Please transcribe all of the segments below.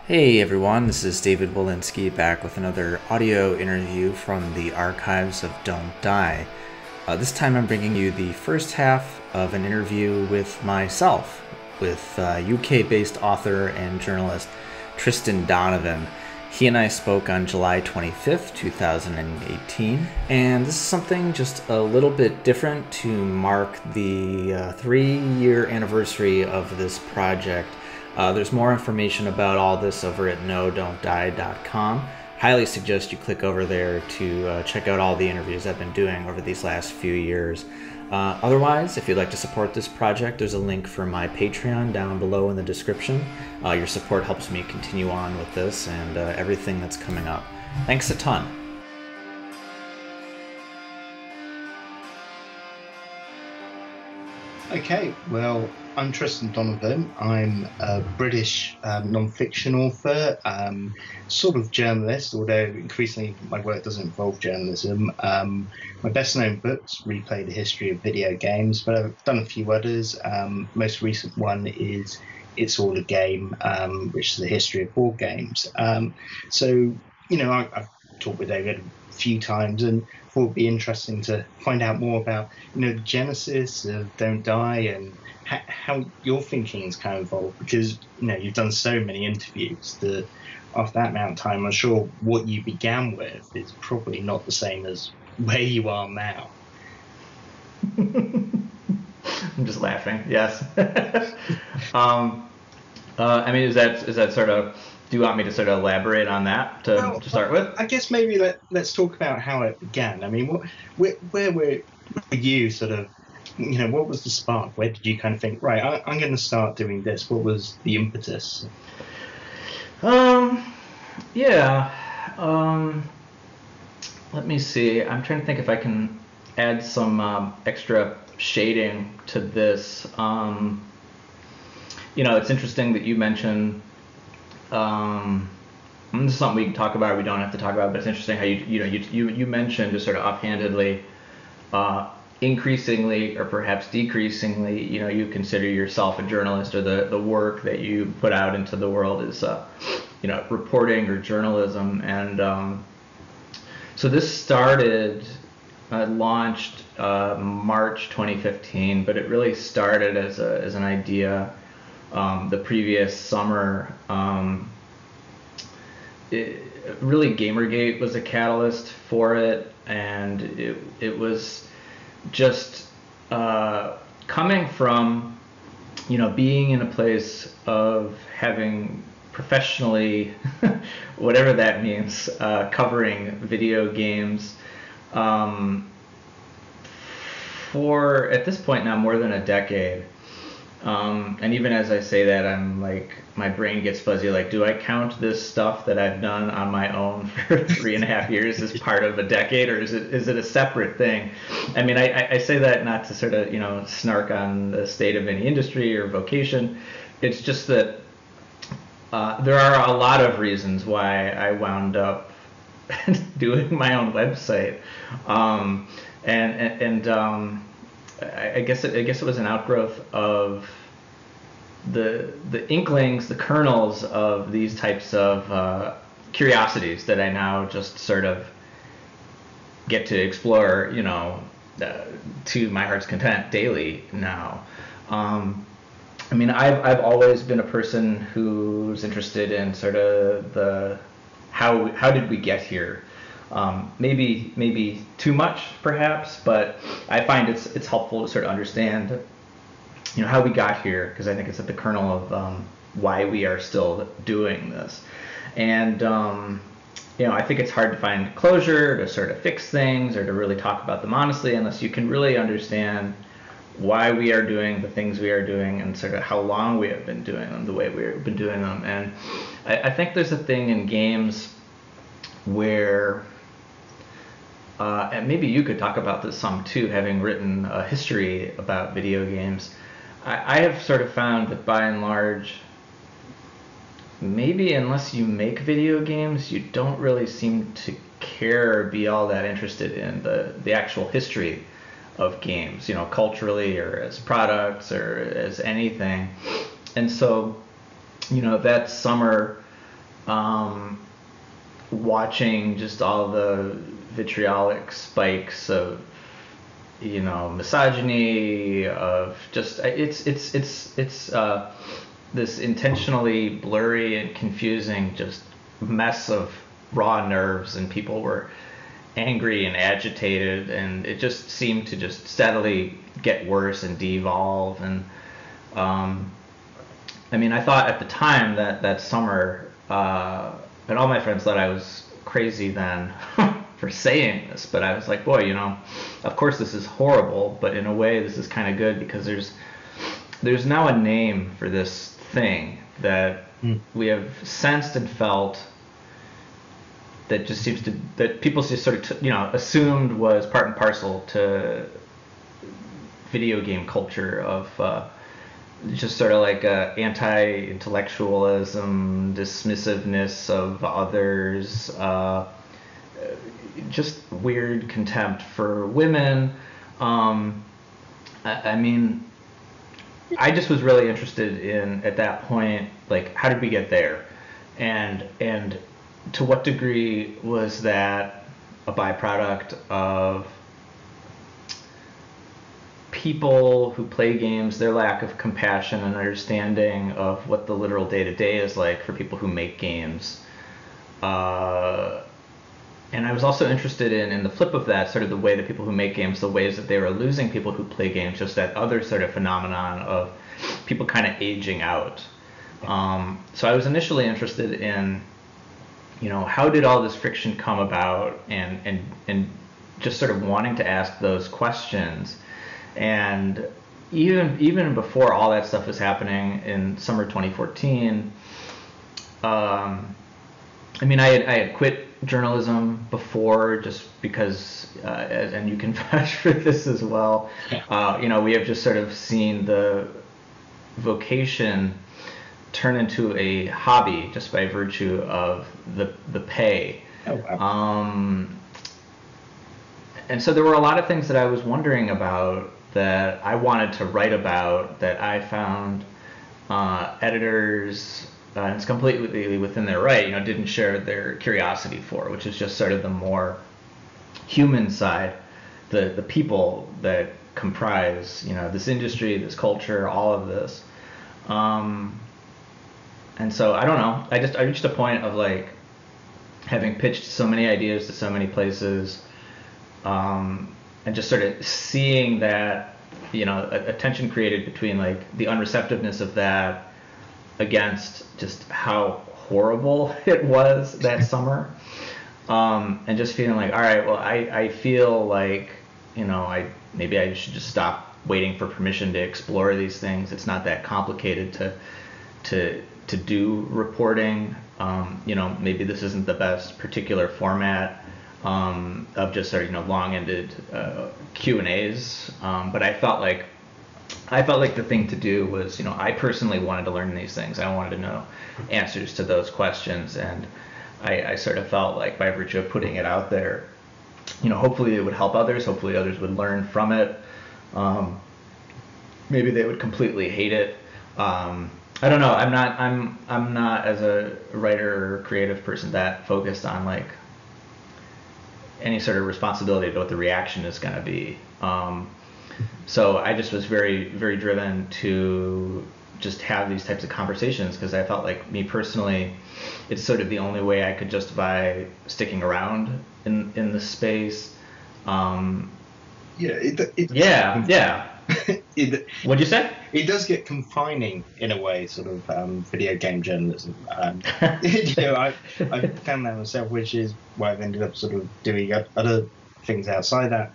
Hey everyone, this is David Wolinsky back with another audio interview from the archives of Don't Die. This time I'm bringing you the first half of an interview with myself, with UK-based author and journalist Tristan Donovan. He and I spoke on July 25th, 2018, and this is something just a little bit different to mark the 3-year anniversary of this project. There's more information about all this over at nodon'tdie.com. Highly suggest you click over there to check out all the interviews I've been doing over these last few years. Otherwise, if you'd like to support this project, there's a link for my Patreon down below in the description. Your support helps me continue on with this and everything that's coming up. Thanks a ton. Okay, well, I'm Tristan Donovan. I'm a British non-fiction author, sort of journalist, although increasingly my work doesn't involve journalism. My best-known books replay the history of video games, but I've done a few others. Most recent one is It's All a Game, which is the history of board games. I've talked with David a few times and thought it would be interesting to find out more about, the genesis of Don't Die and how your thinking's kind of evolved, because, you've done so many interviews that after that amount of time, I'm sure what you began with is probably not the same as where you are now. I'm just laughing. Yes. Is that sort of? Do you want me to sort of elaborate on that to start with? I guess maybe let's talk about how it began. I mean, where were you sort of? What was the spark? Where did you kind of think, right, I'm going to start doing this? What was the impetus? Yeah. Let me see. I'm trying to think if I can add some extra shading to this. It's interesting that you mentioned. This is something we can talk about. We don't have to talk about, but it's interesting how you mentioned just sort of offhandedly, increasingly or perhaps decreasingly, you consider yourself a journalist, or the work that you put out into the world is, reporting or journalism. And so this started, launched March 2015, but it really started as an idea. The previous summer, really Gamergate was a catalyst for it, and it was just coming from, being in a place of having professionally, whatever that means, covering video games for, at this point now, more than a decade. And even as I say that, I'm like, my brain gets fuzzy. Like, do I count this stuff that I've done on my own for 3.5 years as part of a decade, or is it a separate thing? I mean, I say that not to sort of, snark on the state of any industry or vocation. It's just that there are a lot of reasons why I wound up doing my own website. I guess it was an outgrowth of the inklings, the kernels of these types of curiosities that I now just sort of get to explore, to my heart's content daily now. I've always been a person who's interested in sort of the how did we get here. Maybe too much, perhaps, but I find it's helpful to sort of understand, how we got here, because I think it's at the kernel of why we are still doing this. And I think it's hard to find closure, to sort of fix things, or to really talk about them honestly, unless you can really understand why we are doing the things we are doing, and sort of how long we have been doing them the way we've been doing them. And I think there's a thing in games where and maybe you could talk about this some too, having written a history about video games. I have sort of found that by and large, maybe unless you make video games, you don't really seem to care or be all that interested in the actual history of games, culturally or as products or as anything. And so, that summer, watching just all the vitriolic spikes of, you know, misogyny, of just it's this intentionally blurry and confusing just mess of raw nerves, and people were angry and agitated, and it just seemed to just steadily get worse and devolve. And I mean, I thought at the time that summer, and all my friends thought I was crazy then for saying this, but I was like, boy, you know, of course this is horrible, but in a way this is kind of good, because there's now a name for this thing that we have sensed and felt, that just seems to, that people just sort of, you know, assumed was part and parcel to video game culture, of just sort of like anti-intellectualism, dismissiveness of others, just weird contempt for women. I mean, I just was really interested in, at that point, like, how did we get there, and to what degree was that a byproduct of people who play games, their lack of compassion and understanding of what the literal day-to-day is like for people who make games. And I was also interested in the flip of that, sort of the way that people who make games, the ways that they were losing people who play games, just that other sort of phenomenon of people kind of aging out. So I was initially interested in, you know, how did all this friction come about, and just sort of wanting to ask those questions. And even before all that stuff was happening in summer 2014, I mean, I had quit journalism before, just because, and you can vouch for this as well, you know, we have just sort of seen the vocation turn into a hobby just by virtue of the pay. Oh, wow. And so there were a lot of things that I was wondering about, that I wanted to write about, that I found editors, and it's completely within their right, you know, didn't share their curiosity for, which is just sort of the more human side, the people that comprise, you know, this industry, this culture, all of this. And so I don't know, I reached a point of, like, having pitched so many ideas to so many places, and just sort of seeing that, you know, a tension created between, like, the unreceptiveness of that against just how horrible it was that summer, and just feeling like, all right, well, I feel like, you know, maybe I should just stop waiting for permission to explore these things. It's not that complicated to do reporting. You know, maybe this isn't the best particular format of just sort of, you know, long-ended Q&As, but I felt like the thing to do was, you know, I personally wanted to learn these things. I wanted to know answers to those questions, and I sort of felt like, by virtue of putting it out there, you know, hopefully it would help others. Hopefully others would learn from it. Maybe they would completely hate it. I don't know. I'm not, as a writer or creative person, that focused on, like, any sort of responsibility to what the reaction is going to be. So I just was very, very driven to just have these types of conversations, because I felt like, me personally, it's sort of the only way I could justify sticking around in the space. Yeah. What'd you say? It does get confining in a way, sort of, video game journalism. You know, I found that myself, which is why I've ended up sort of doing other things outside that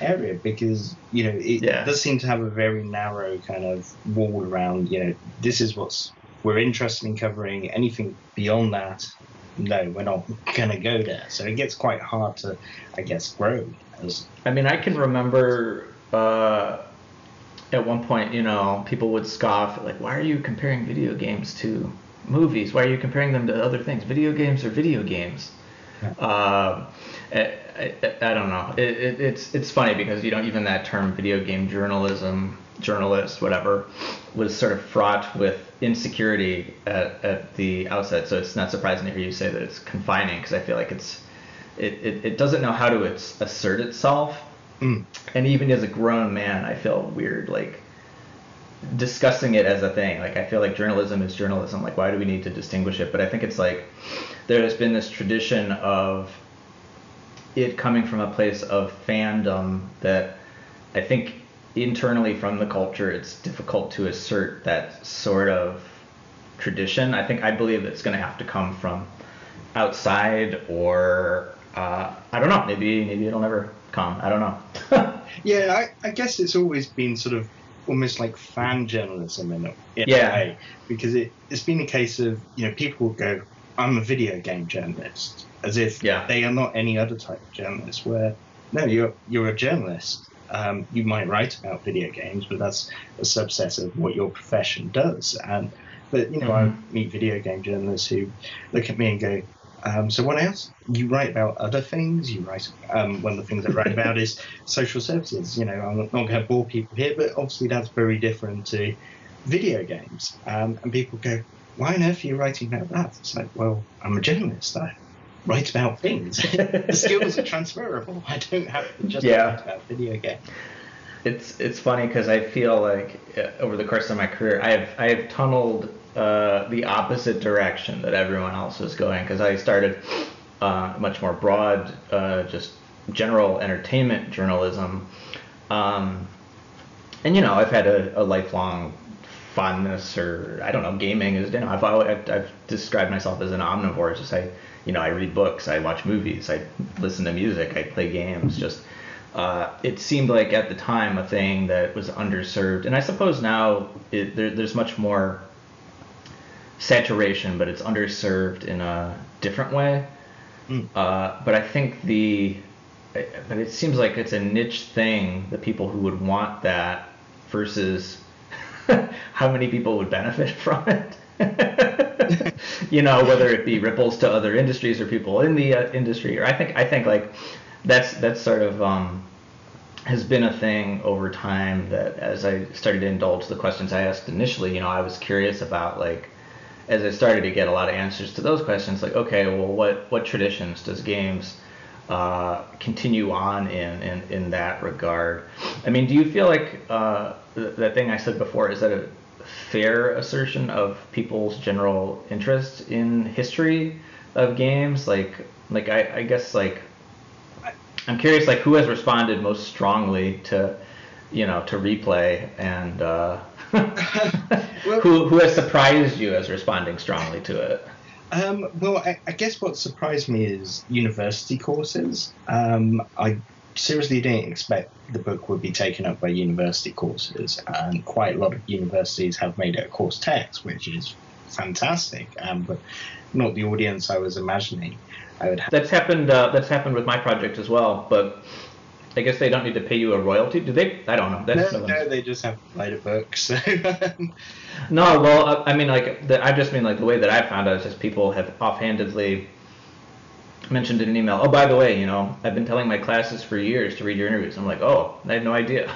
area, because, you know, it does seem to have a very narrow kind of wall around, you know, this is we're interested in covering. Anything beyond that, no, we're not going to go there. So it gets quite hard to, I guess, grow. I mean, I can remember at one point, you know, people would scoff, like, why are you comparing video games to movies? Why are you comparing them to other things? Video games are video games. Yeah. I don't know. It's funny, because, you know, even that term video game journalism, journalist, whatever, was sort of fraught with insecurity at the outset. So it's not surprising to hear you say that it's confining, because I feel like it doesn't know how to assert itself. And even as a grown man, I feel weird like discussing it as a thing. Like, I feel like journalism is journalism. Like, why do we need to distinguish it? But I think it's like there's been this tradition of it coming from a place of fandom that I think internally from the culture it's difficult to assert that sort of tradition. I believe it's going to have to come from outside, or I don't know, maybe it'll never come. I don't know. Yeah, I guess it's always been sort of almost like fan journalism in a way, because it's been a case of, people will go, I'm a video game journalist, as if they are not any other type of journalist, where no, you're a journalist. You might write about video games, but that's a subset of what your profession does. But I meet video game journalists who look at me and go, so what else? You write about other things. You write, one of the things I write about is social services. I'm not going to bore people here, but obviously that's very different to video games. And people go, why on earth are you writing about that? It's like, well, I'm a journalist. I write about things. The skills are transferable. I don't have to just write about video games. It's funny because I feel like over the course of my career, I have tunneled the opposite direction that everyone else was going, because I started much more broad, just general entertainment journalism, and I've had a lifelong fondness, or I don't know, gaming is, I've described myself as an omnivore. Just I read books, I watch movies, I listen to music, I play games. Just it seemed like at the time a thing that was underserved, and I suppose now there's much more saturation, but it's underserved in a different way. But I think but it seems like it's a niche thing, the people who would want that versus how many people would benefit from it. Whether it be ripples to other industries or people in the industry, or I think like that's sort of has been a thing over time, that as I started to indulge the questions I asked initially, I was curious about, like, as I started to get a lot of answers to those questions, like, okay, well, what traditions does games continue on in that regard? I mean, do you feel like that thing I said before, is that a fair assertion of people's general interest in history of games? Like I guess, like, I'm curious, like, who has responded most strongly to replay, and who has surprised you as responding strongly to it? Well, I guess what surprised me is university courses. I seriously didn't expect the book would be taken up by university courses, and quite a lot of universities have made it a course text, which is fantastic, but not the audience I was imagining I would have. That's happened with my project as well, but I guess they don't need to pay you a royalty, do they? I don't know. No, they just have to write a book. So. No, well, I mean, I just mean, like, the way that I found out is just people have offhandedly mentioned in an email, oh, by the way, I've been telling my classes for years to read your interviews. I'm like, oh, I had no idea.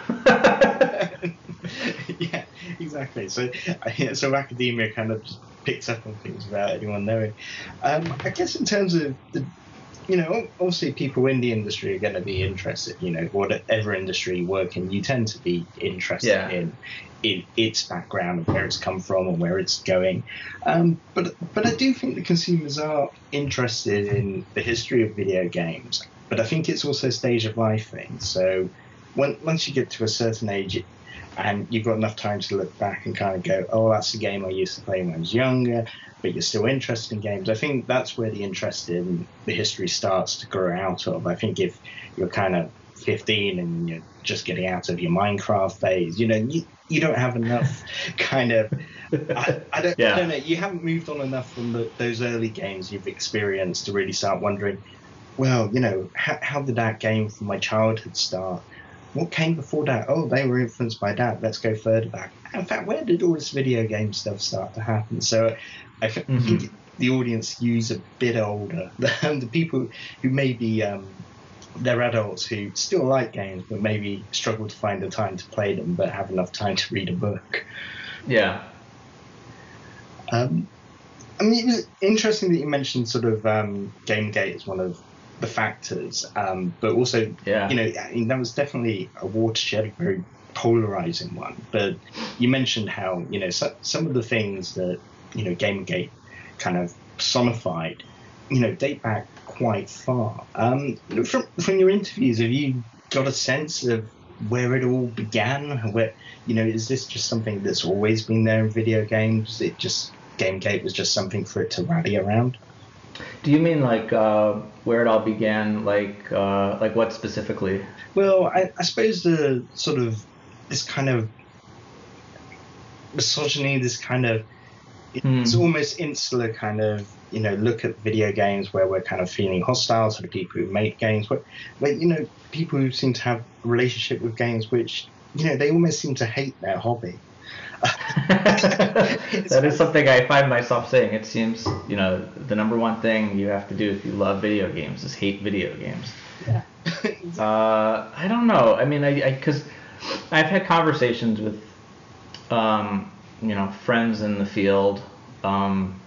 Yeah, exactly. So academia kind of just picks up on things without anyone knowing. I guess in terms of obviously people in the industry are going to be interested, whatever industry you work in, you tend to be interested in its background and where it's come from and where it's going. But I do think the consumers are interested in the history of video games. But I think it's also a stage of life thing. So once you get to a certain age and you've got enough time to look back and kind of go, oh, that's a game I used to play when I was younger, but you're still interested in games, I think that's where the interest in the history starts to grow out of. I think if you're kind of 15 and you're just getting out of your Minecraft phase, you don't have enough kind of, I don't know, you haven't moved on enough from those early games you've experienced to really start wondering, well, how did that game from my childhood start? What came before that? Oh, they were influenced by that. Let's go further back. In fact, where did all this video game stuff start to happen? So I think the audience skews a bit older. The people who maybe they're adults who still like games, but maybe struggle to find the time to play them, but have enough time to read a book. Yeah. I mean, it was interesting that you mentioned sort of GameGate as one of the factors, but also, Yeah. I mean, that was definitely a watershed, a very polarizing one. But you mentioned how, some of the things that, GameGate kind of personified, date back quite far. From your interviews, have you got a sense of where it all began? Where, is this just something that's always been there in video games? GameGate was just something for it to rally around? Do you mean like where it all began? Like what specifically? Well, I suppose the sort of this kind of misogyny, this kind of it's almost insular kind of look at video games where we're kind of feeling hostile to the people who make games, but people who seem to have a relationship with games which they almost seem to hate their hobby. That is something I find myself saying. It seems the number one thing you have to do if you love video games is hate video games. Yeah. I don't know. I mean, because I've had conversations with friends in the field, and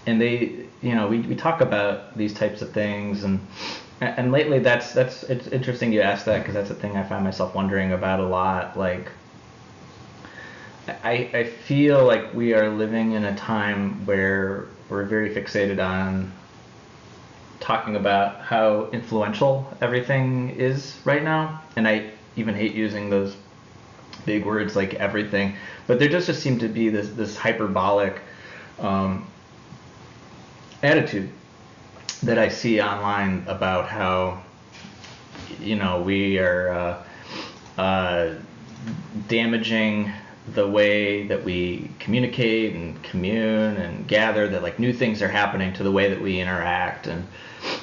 they we talk about these types of things, and lately it's interesting you ask that, because that's a thing I find myself wondering about a lot. Like I feel like we are living in a time where we're very fixated on talking about how influential everything is right now, and I even hate using those big words like everything, but there just seem to be this hyperbolic attitude that I see online about how we are damaging the way that we communicate and commune and gather, that like new things are happening to the way that we interact, and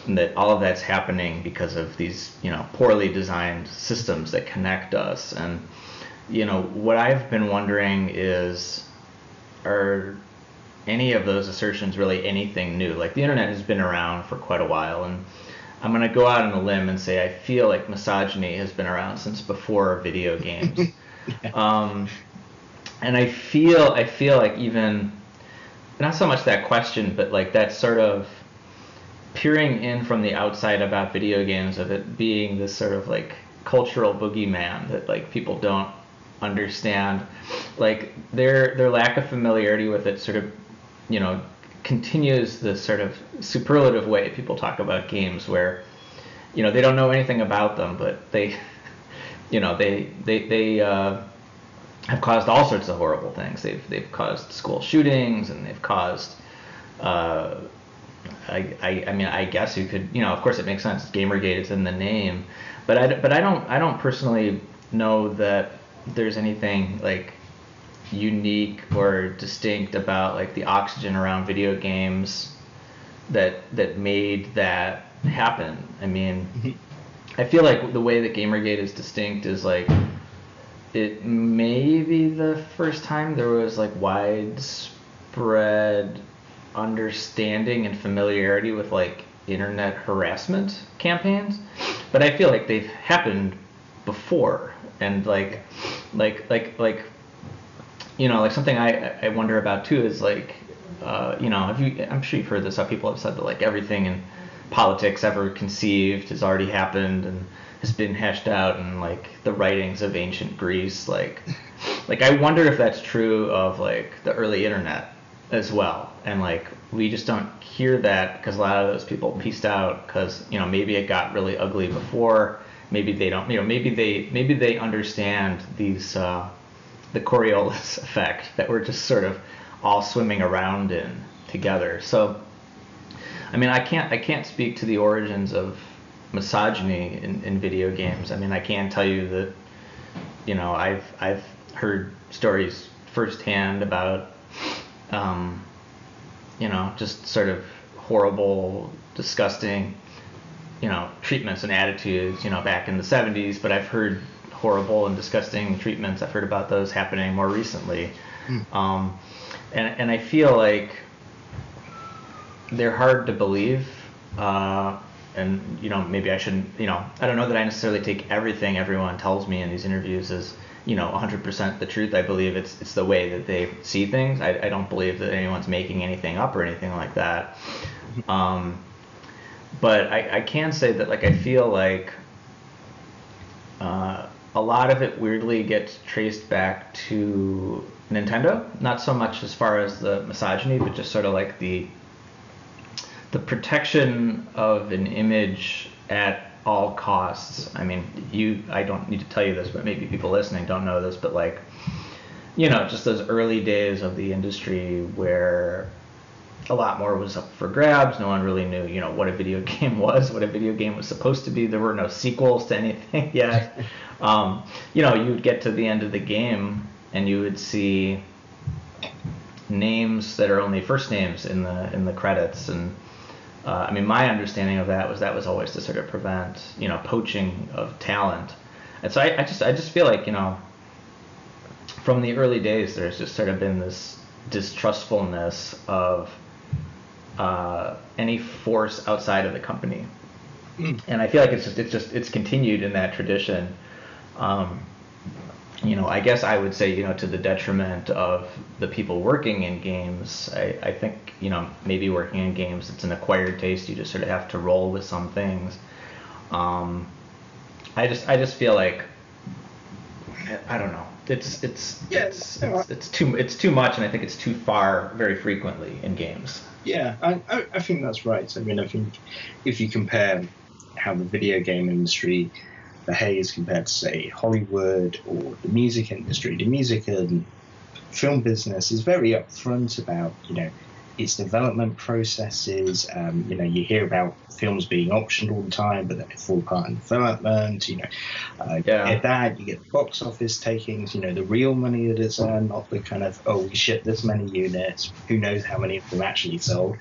that all of that's happening because of these poorly designed systems that connect us. And what I've been wondering is, are any of those assertions really anything new? Like, the internet has been around for quite a while, and I'm going to go out on a limb and say I feel like misogyny has been around since before video games. And I feel like, even not so much that question, but like that sort of peering in from the outside about video games, of it being this sort of like cultural boogeyman that like people don't understand, like their lack of familiarity with it sort of continues this sort of superlative way people talk about games, where they don't know anything about them, but they have caused all sorts of horrible things. They've caused school shootings, and they've caused I mean, I guess you could, of course it makes sense, Gamergate is in the name, but I don't personally know that there's anything like unique or distinct about like the oxygen around video games that made that happen. I mean, I feel like the way that Gamergate is distinct is like, it may be the first time there was like widespread understanding and familiarity with like internet harassment campaigns, but I feel like they've happened before, and like something I wonder about too is like I'm sure you've heard this, how people have said that like everything in politics ever conceived has already happened and has been hashed out in like the writings of ancient Greece. Like I wonder if that's true of like the early internet as well, and like we just don't hear that because a lot of those people pieced out because maybe it got really ugly before, maybe they don't, maybe they understand these the Coriolis effect that we're just sort of all swimming around in together. So I mean, I can't speak to the origins of misogyny in video games. I mean, I can tell you that I've heard stories firsthand about just sort of horrible, disgusting treatments and attitudes back in the 70s, but I've heard horrible and disgusting treatments, I've heard about those happening more recently. And I feel like they're hard to believe, and maybe I shouldn't, I don't know that I necessarily take everything everyone tells me in these interviews as 100% the truth. I believe it's the way that they see things. I don't believe that anyone's making anything up or anything like that. But I can say that, like, I feel like a lot of it weirdly gets traced back to Nintendo. Not so much as far as the misogyny, but just sort of like the protection of an image at all costs. I mean, I don't need to tell you this, but maybe people listening don't know this, but like, just those early days of the industry where a lot more was up for grabs. No one really knew, what a video game was, what a video game was supposed to be. There were no sequels to anything yet. You would get to the end of the game and you would see names that are only first names in the credits. And I mean, my understanding of that was always to sort of prevent, poaching of talent. And so I just feel like, from the early days, there's just sort of been this distrustfulness of any force outside of the company. And I feel like it's continued in that tradition. I guess I would say, to the detriment of the people working in games. I think, maybe working in games, it's an acquired taste. You just sort of have to roll with some things. I just feel like, I don't know. It's too much, and I think it's too far very frequently in games. Yeah, I think that's right. I mean, I think if you compare how the video game industry behaves compared to, say, Hollywood or the music industry, the music and film business is very upfront about, its development processes. You hear about films being optioned all the time, but then they fall apart in development. You get that, you get the box office takings, the real money that is earned, not the kind of, we shipped this many units, who knows how many of them actually sold.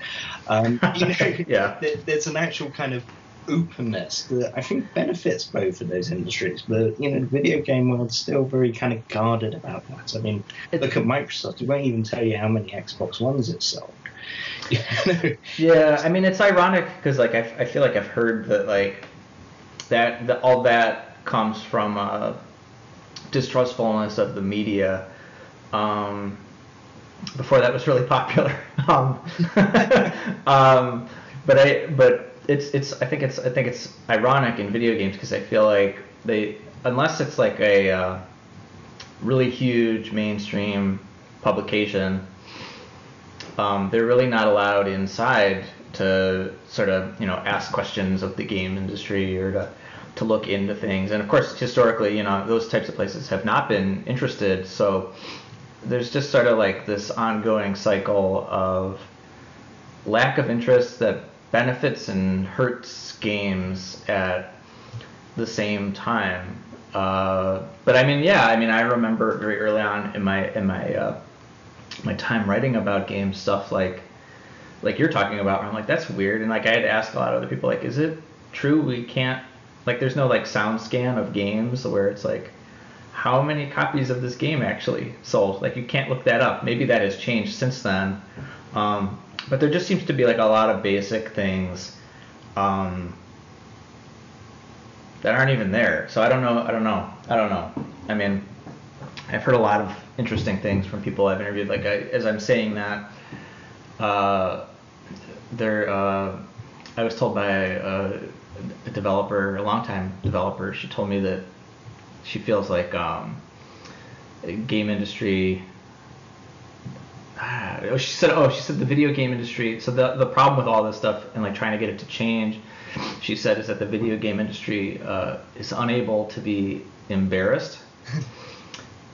There's an actual kind of openness that I think benefits both of those industries, but the video game world's still very kind of guarded about that. I mean, look at Microsoft; it won't even tell you how many Xbox Ones it sold. Yeah, I mean, it's ironic because, like, I feel like I've heard that, like, all that comes from distrustfulness of the media. Before that was really popular. But I think it's ironic in video games because I feel like unless it's like a really huge mainstream publication, they're really not allowed inside to sort of ask questions of the game industry or to look into things. And of course, historically, those types of places have not been interested. So there's just sort of like this ongoing cycle of lack of interest that benefits and hurts games at the same time. But I mean, I remember very early on in my time writing about games, stuff like you're talking about, where I'm like, that's weird. And like, I had to ask a lot of other people, like, is it true we can't, like, there's no like sound scan of games where it's like, how many copies of this game actually sold? Like, you can't look that up. Maybe that has changed since then. But there just seems to be like a lot of basic things that aren't even there. So I don't know. I mean, I've heard a lot of interesting things from people I've interviewed. Like, as I'm saying that, I was told by a developer, a longtime developer. She told me that she feels like game industry. She said the video game industry. So the problem with all this stuff and like trying to get it to change, she said, is that the video game industry is unable to be embarrassed.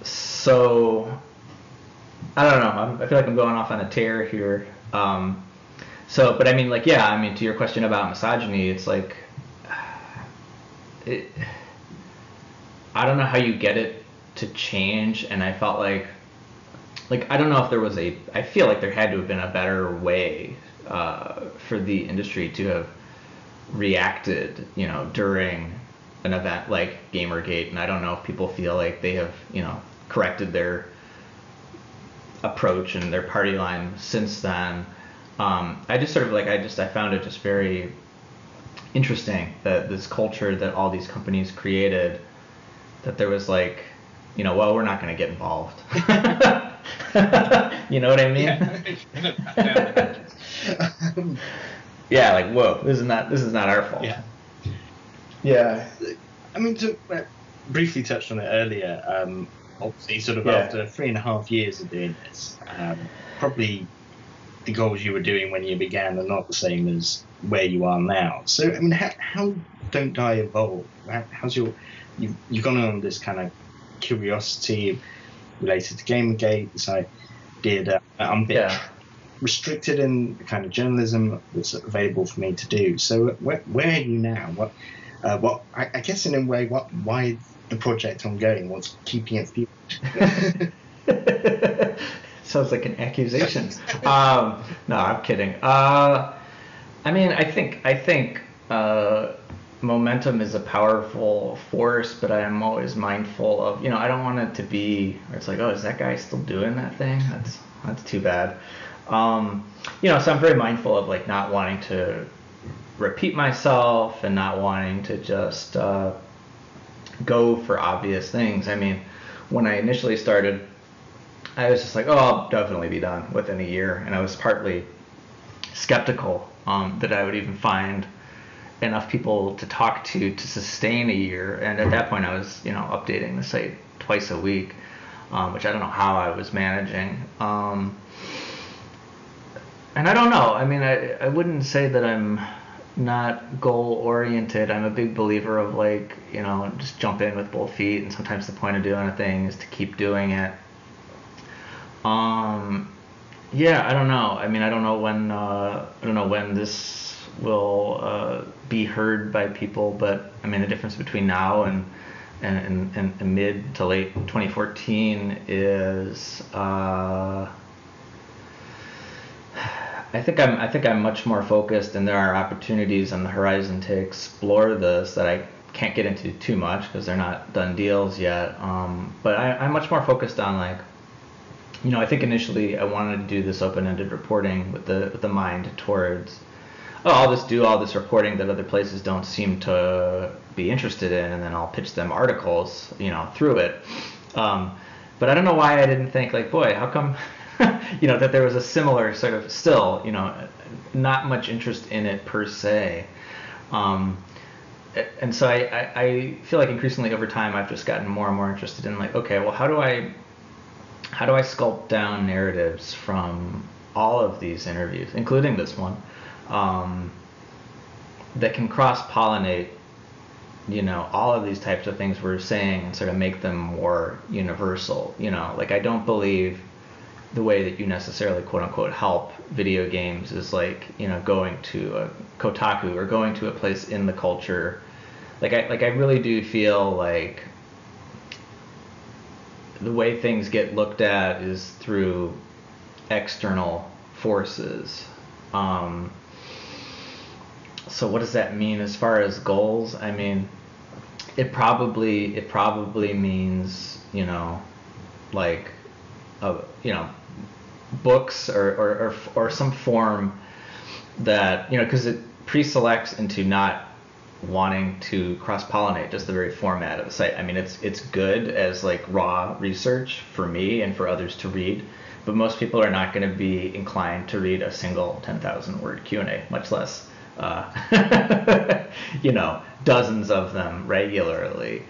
So I don't know. I feel like I'm going off on a tear here. But I mean, like, to your question about misogyny, it's like, I don't know how you get it to change, and I felt like I don't know if there was I feel like there had to have been a better way for the industry to have reacted, during an event like Gamergate, and I don't know if people feel like they have, corrected their approach and their party line since then. I just sort of I found it just very interesting that this culture that all these companies created, that there was like, well, we're not going to get involved. You know what I mean? Yeah, like, whoa, this is not our fault. Yeah. Yeah. I mean, to briefly touched on it earlier. Obviously, sort of after 3.5 years of doing this, probably the goals you were doing when you began are not the same as where you are now. So, I mean, how Don't Die evolve? How's you've gone on this kind of curiosity related to Gamergate, this idea that I'm a bit restricted in the kind of journalism that's available for me to do. So, where are you now? What I guess in a way, why the project ongoing? What's keeping it fueled? Sounds like an accusation. No, I'm kidding. I mean, I think momentum is a powerful force, but I'm always mindful of, I don't want it to be, it's like, oh, is that guy still doing that thing? That's too bad. So I'm very mindful of like not wanting to repeat myself and not wanting to just go for obvious things. I mean, when I initially started, I was just like, oh, I'll definitely be done within a year. And I was partly skeptical that I would even find enough people to talk to sustain a year. And at that point, I was, updating the site twice a week, which I don't know how I was managing. And I don't know. I mean, I wouldn't say that I'm not goal oriented. I'm a big believer of like, just jump in with both feet. And sometimes the point of doing a thing is to keep doing it. Yeah, I don't know. I mean, I don't know when this will be heard by people, but I mean, the difference between now and mid to late 2014 is I think I'm much more focused, and there are opportunities on the horizon to explore this that I can't get into too much because they're not done deals yet. But I'm much more focused on like, I think initially I wanted to do this open-ended reporting with the mind towards, oh, I'll just do all this reporting that other places don't seem to be interested in, and then I'll pitch them articles, through it. But I don't know why I didn't think like, boy, how come, that there was a similar sort of still, not much interest in it per se. And so I feel like increasingly over time I've just gotten more and more interested in like, okay, well, how do I sculpt down narratives from all of these interviews, including this one, that can cross-pollinate, all of these types of things we're saying and sort of make them more universal. Like I don't believe the way that you necessarily quote-unquote help video games is like, going to a Kotaku or going to a place in the culture. Like I really do feel like the way things get looked at is through external forces. So what does that mean as far as goals? I mean, it probably means, like, books or some form that, because it pre-selects into not wanting to cross-pollinate just the very format of the site. I mean, it's good as like raw research for me and for others to read, but most people are not going to be inclined to read a single 10,000 word Q&A, much less dozens of them regularly.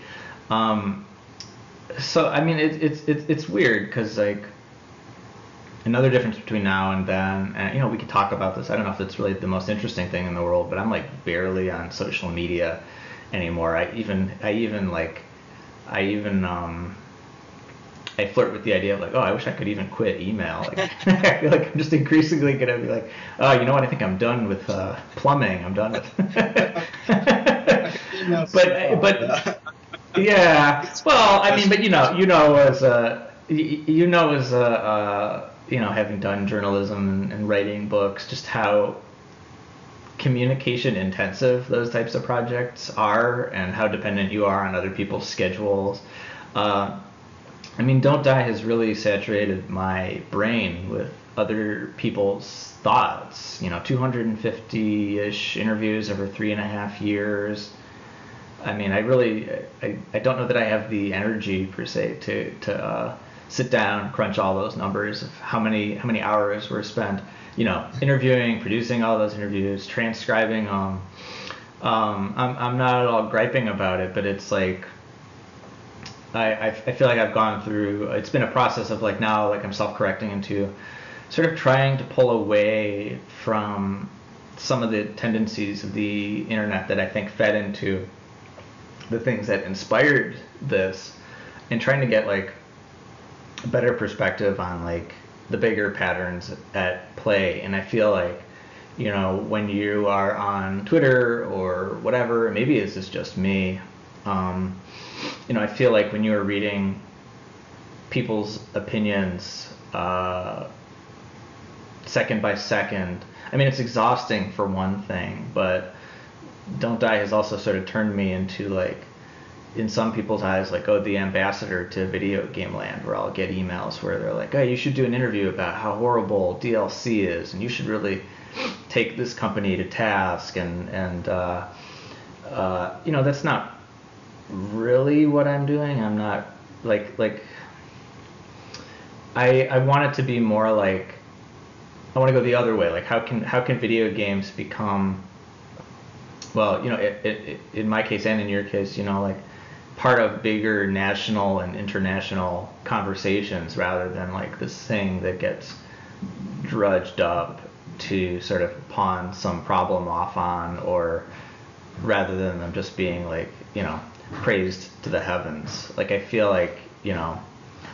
So I mean, it's weird because like another difference between now and then, and we could talk about this. I don't know if it's really the most interesting thing in the world, but I'm like barely on social media anymore. I flirt with the idea of like, oh, I wish I could even quit email. Like, I feel like I'm just increasingly gonna be like, oh, you know what? I think I'm done with plumbing. I'm done with. but yeah. Well, I mean, but as having done journalism and writing books, just how communication intensive those types of projects are, and how dependent you are on other people's schedules. I mean, Don't Die has really saturated my brain with other people's thoughts. 250-ish interviews over 3.5 years. I mean, I don't know that I have the energy per se to sit down, crunch all those numbers of how many hours were spent, interviewing, producing all those interviews, transcribing them. I'm not at all griping about it, but it's like I feel like I've gone through. It's been a process of like now like I'm self-correcting into sort of trying to pull away from some of the tendencies of the internet that I think fed into the things that inspired this, and trying to get like a better perspective on like the bigger patterns at play. And I feel like when you are on Twitter or whatever, maybe this is just me, I feel like when you are reading people's opinions second by second, I mean, it's exhausting for one thing, but Don't Die has also sort of turned me into like, in some people's eyes, like, oh, the ambassador to video game land, where I'll get emails where they're like, hey, you should do an interview about how horrible DLC is, and you should really take this company to task, and that's not really what I'm doing. I'm not like I want it to be more like, I want to go the other way. Like, how can video games become, well, in my case and in your case, like part of bigger national and international conversations, rather than like this thing that gets drudged up to sort of pawn some problem off on, or rather than them just being like, praised to the heavens. Like, I feel like,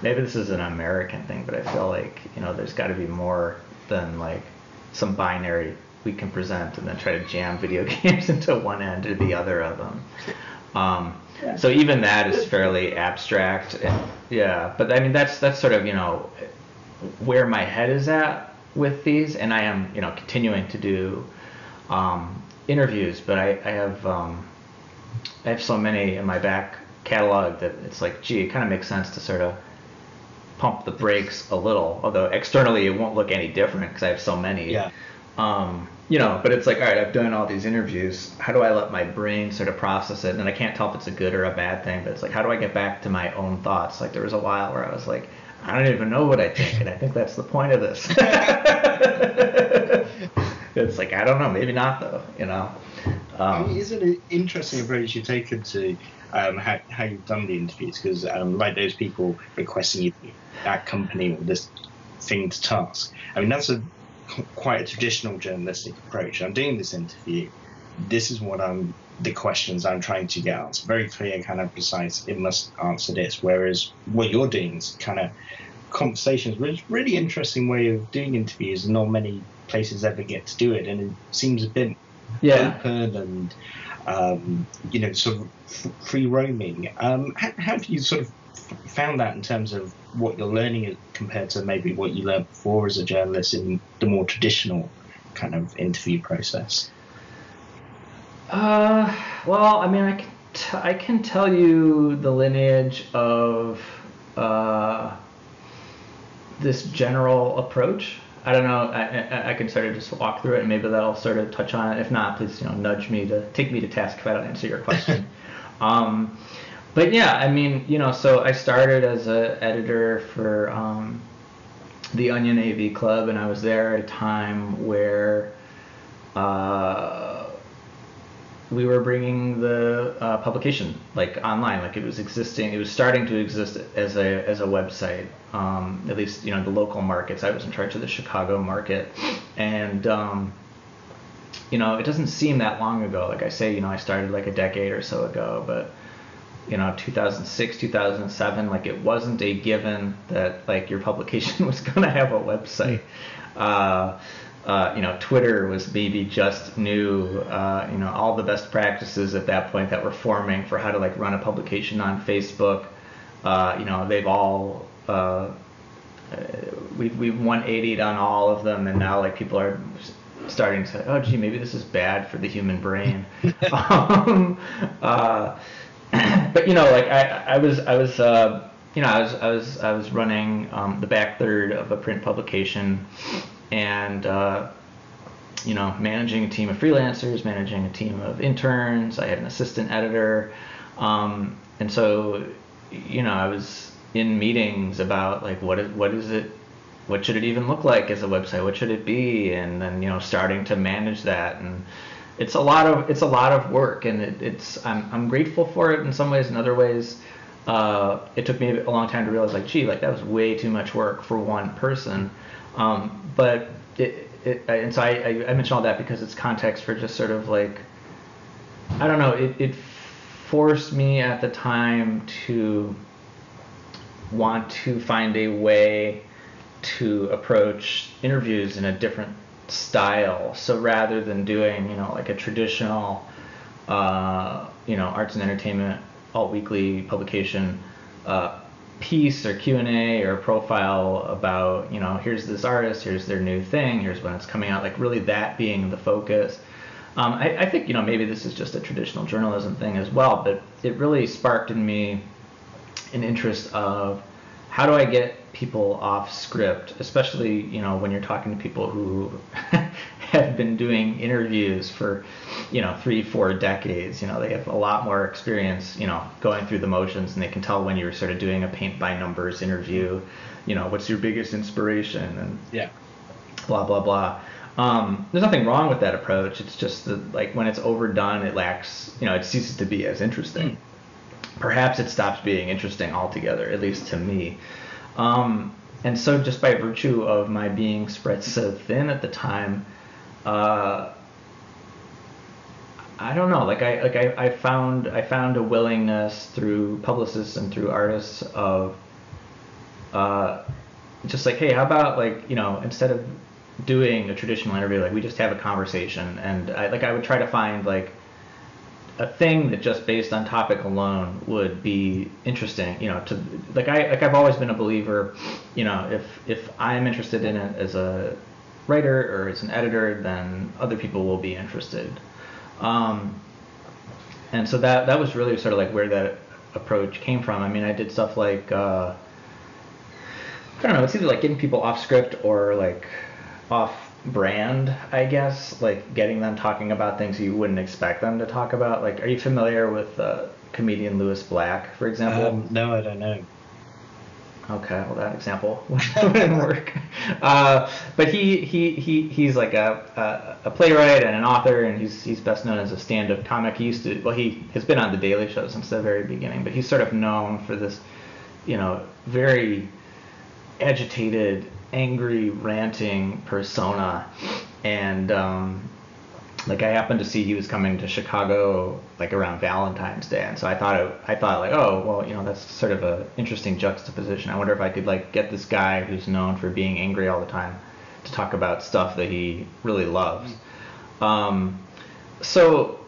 maybe this is an American thing, but I feel like, there's got to be more than like some binary we can present and then try to jam video games into one end or the other of them. So even that is fairly abstract. Yeah, but I mean, that's sort of, where my head is at with these, and I am, continuing to do interviews, but I have so many in my back catalog that it's like, gee, it kind of makes sense to sort of pump the brakes a little, although externally it won't look any different because I have so many. Yeah. But it's like, all right, I've done all these interviews. How do I let my brain sort of process it? And I can't tell if it's a good or a bad thing, but it's like, how do I get back to my own thoughts? Like, there was a while where I was like, I don't even know what I think, and I think that's the point of this. It's like, I don't know, maybe not though, I mean, isn't it interesting approach you've taken to how you've done the interviews? Because like those people requesting you that company or this thing to task, I mean, that's quite a traditional journalistic approach. I'm doing this interview, this is what the questions I'm trying to get answered, very clear, kind of precise, it must answer this, whereas what you're doing is kind of conversations, which is a really interesting way of doing interviews, and not many places ever get to do it, and it seems a bit open and sort of free roaming. How have you sort of found that in terms of what you're learning compared to maybe what you learned before as a journalist in the more traditional kind of interview process? Well, I mean, I can tell you the lineage of this general approach. I don't know. I can sort of just walk through it, and maybe that'll sort of touch on it. If not, please nudge me to take me to task if I don't answer your question. But yeah, I mean, so I started as an editor for the Onion AV Club, and I was there at a time where we were bringing the publication like online, like it was starting to exist as a website, at least the local markets. I was in charge of the Chicago market, and it doesn't seem that long ago. Like I say, I started like a decade or so ago, but 2006, 2007, like it wasn't a given that like your publication was going to have a website. Twitter was maybe just new. All the best practices at that point that were forming for how to like run a publication on Facebook. They've all we've 180'd on all of them, and now like people are starting to say, oh gee, maybe this is bad for the human brain. But like I was I was running the back third of a print publication, and managing a team of freelancers, managing a team of interns. I had an assistant editor, and so I was in meetings about like what is it, what should it even look like as a website, what should it be, and then starting to manage that, and it's a lot of work, and I'm grateful for it in some ways. In other ways, it took me a long time to realize, like, gee, like that was way too much work for one person. But and so I mention all that because it's context for just sort of like, I don't know, it forced me at the time to want to find a way to approach interviews in a different style. So rather than doing like a traditional arts and entertainment alt weekly publication piece or Q&A or profile about here's this artist, here's their new thing, here's when it's coming out, like really that being the focus. I think maybe this is just a traditional journalism thing as well, but it really sparked in me an interest of how do I get people off script, especially when you're talking to people who have been doing interviews for 3-4 decades. They have a lot more experience going through the motions, and they can tell when you're sort of doing a paint by numbers interview, what's your biggest inspiration, and blah blah blah. There's nothing wrong with that approach. It's just that, like, when it's overdone, it lacks, it ceases to be as interesting. Perhaps it stops being interesting altogether, at least to me. And so just by virtue of my being spread so thin at the time, I don't know, I found a willingness through publicists and through artists of just like, hey, how about, like, instead of doing a traditional interview, like, we just have a conversation, and I would try to find like a thing that just based on topic alone would be interesting, to I've always been a believer, if I'm interested in it as a writer or as an editor, then other people will be interested. And so that was really sort of like where that approach came from. I mean, I did stuff like I don't know, it's either like getting people off script or like off brand, I guess, like getting them talking about things you wouldn't expect them to talk about. Like, are you familiar with comedian Lewis Black, for example? No, I don't know. Okay, well, that example wouldn't work. But he's like a playwright and an author, and he's best known as a stand-up comic. He has been on The Daily Show since the very beginning, but he's sort of known for this, very agitated, angry, ranting persona. And I happened to see he was coming to Chicago like around Valentine's Day, and so I thought like, oh, well, that's sort of a interesting juxtaposition. I wonder if I could like get this guy who's known for being angry all the time to talk about stuff that he really loves. So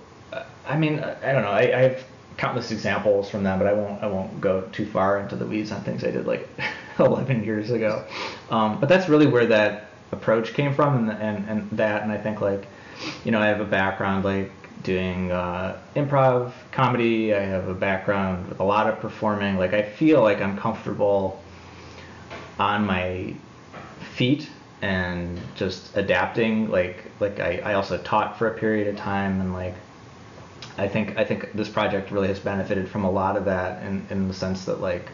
I mean, I don't know, I have countless examples from them, but I won't go too far into the weeds on things I did like 11 years ago. But that's really where that approach came from, and I think, like, I have a background like doing improv comedy. I have a background with a lot of performing. Like, I feel like I'm comfortable on my feet and just adapting. Like I also taught for a period of time, and like I think this project really has benefited from a lot of that in the sense that, like,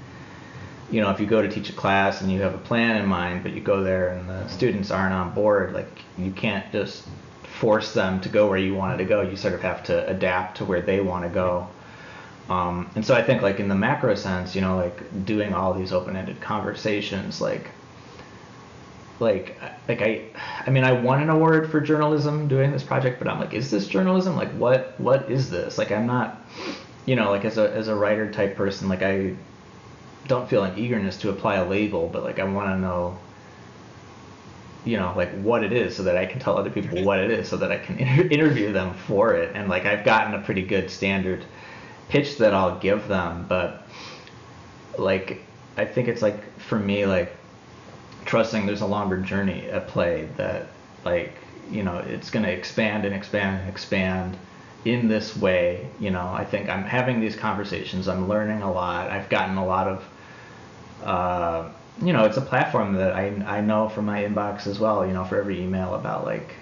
if you go to teach a class and you have a plan in mind, but you go there and the students aren't on board, like, you can't just force them to go where you wanted to go. You sort of have to adapt to where they want to go. And so I think, like, in the macro sense, like, doing all these open-ended conversations, I mean, I won an award for journalism doing this project, but I'm like, is this journalism? Like, what is this? Like, I'm not, like, as a writer type person, like, I don't feel an eagerness to apply a label, but like, I want to know, like, what it is, so that I can tell other people what it is, so that I can interview them for it. And like, I've gotten a pretty good standard pitch that I'll give them, but like, I think it's like, for me, like, trusting there's a longer journey at play, that, like, it's going to expand and expand and expand in this way. I think I'm having these conversations, I'm learning a lot, I've gotten a lot of It's a platform that I know from my inbox as well. For every email about like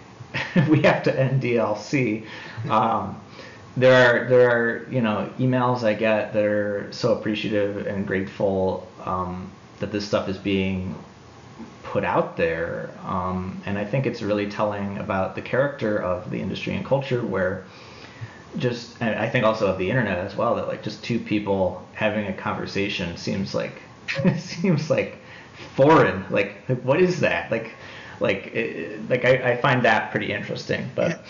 we have to end DLC. There are emails I get that are so appreciative and grateful that this stuff is being put out there, and I think it's really telling about the character of the industry and culture, where and I think also of the internet as well, that like just two people having a conversation seems like seems like foreign. Like what is that? I find that pretty interesting, but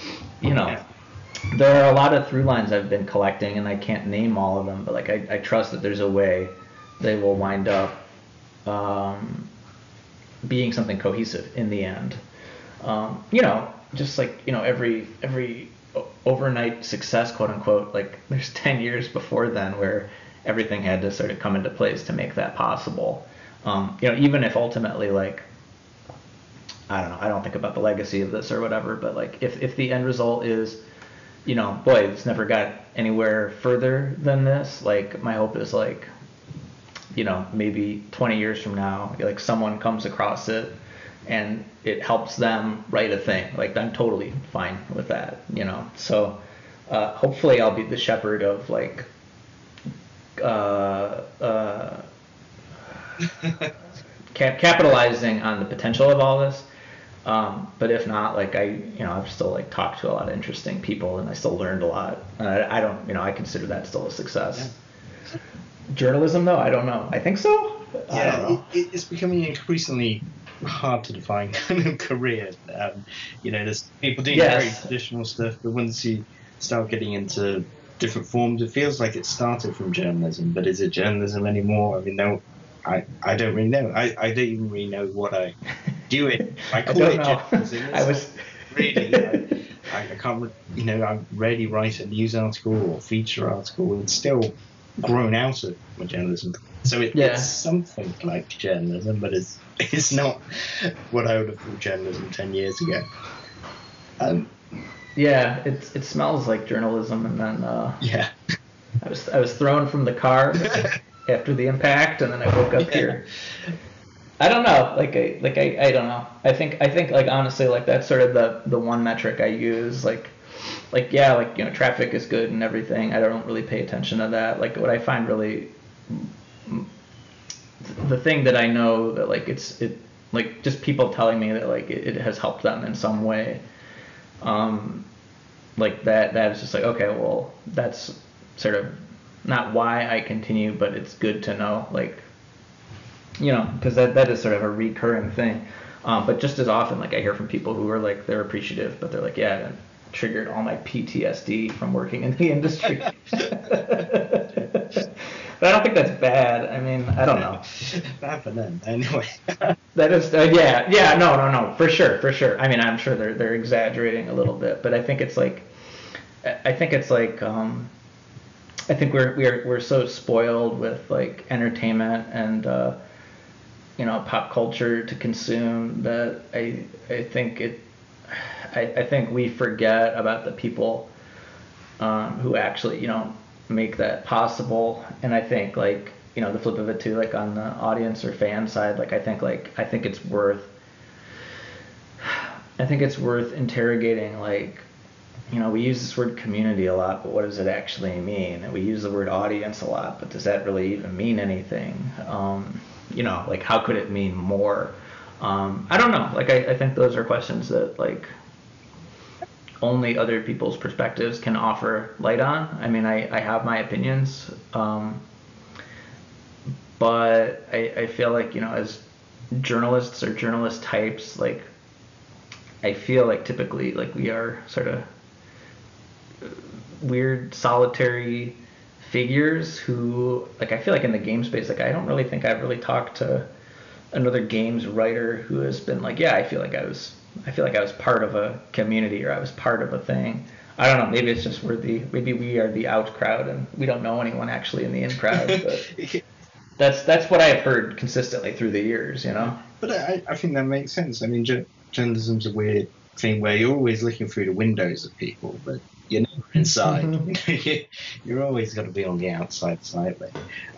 there are a lot of through lines I've been collecting, and I can't name all of them, but like I trust that there's a way they will wind up being something cohesive in the end. Just like every overnight success, quote unquote, like there's 10 years before then where everything had to sort of come into place to make that possible. Even if ultimately, like, I don't know, I don't think about the legacy of this or whatever, but like if the end result is, boy, it's never got anywhere further than this, like my hope is like, maybe 20 years from now, like someone comes across it and it helps them write a thing. Like I'm totally fine with that, So hopefully I'll be the shepherd of like capitalizing on the potential of all this. But if not, like I've still like talked to a lot of interesting people, and I still learned a lot. I don't, I consider that still a success. Yeah. Journalism, though, I don't know. I think so. Yeah, I don't know. It's becoming increasingly hard to define kind of career. There's people doing very traditional stuff, but once you start getting into different forms, it feels like it started from journalism. But is it journalism anymore? I mean, no, I don't really know. I don't even really know what I do it. I call it journalism. I can't. I rarely write a news article or feature article. It's still grown out of my journalism. So it's something like journalism, but it's not what I would have thought journalism 10 years ago. It smells like journalism, and then I was thrown from the car after the impact, and then I woke up here. I don't know. I don't know. I think like honestly, like that's sort of the one metric I use. Traffic is good and everything. I don't really pay attention to that. Like what I find really the thing that I know that like it like just people telling me that like it has helped them in some way. Like that is just like, okay, well that's sort of not why I continue, but it's good to know, like, because that is sort of a recurring thing. But just as often, like I hear from people who are like, they're appreciative, but they're like, yeah, it triggered all my PTSD from working in the industry. But I don't think that's bad. I mean, I don't know. Bad for them, anyway. That is, no, for sure. I mean, I'm sure they're exaggerating a little bit, but I think it's like, I think we're so spoiled with like entertainment and pop culture to consume that I think we forget about the people who actually make that possible. And I think like the flip of it too, like on the audience or fan side, like I think it's worth interrogating, like, we use this word community a lot, but what does it actually mean? And we use the word audience a lot, but does that really even mean anything? Like how could it mean more? I don't know. Like I think those are questions that like only other people's perspectives can offer light on. I mean, I have my opinions, but I feel like, as journalists or journalist types, like I feel like typically like we are sort of weird solitary figures who, like, I feel like in the game space, like I don't really think I've really talked to another games writer who has been like, yeah, I feel like I was part of a community, or I was part of a thing. I don't know. Maybe it's just maybe we are the out crowd and we don't know anyone actually in the in crowd. But that's what I've heard consistently through the years, But I think that makes sense. I mean, journalism's a weird thing where you're always looking through the windows of people, but you're never inside. Mm-hmm. You're always got to be on the outside slightly.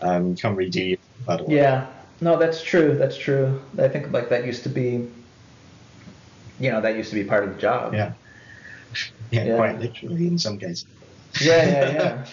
You can't really do your otherwise. Yeah. No, that's true. That's true. I think like that used to be, that used to be part of the job. Yeah, Yeah. quite literally in some cases. Yeah.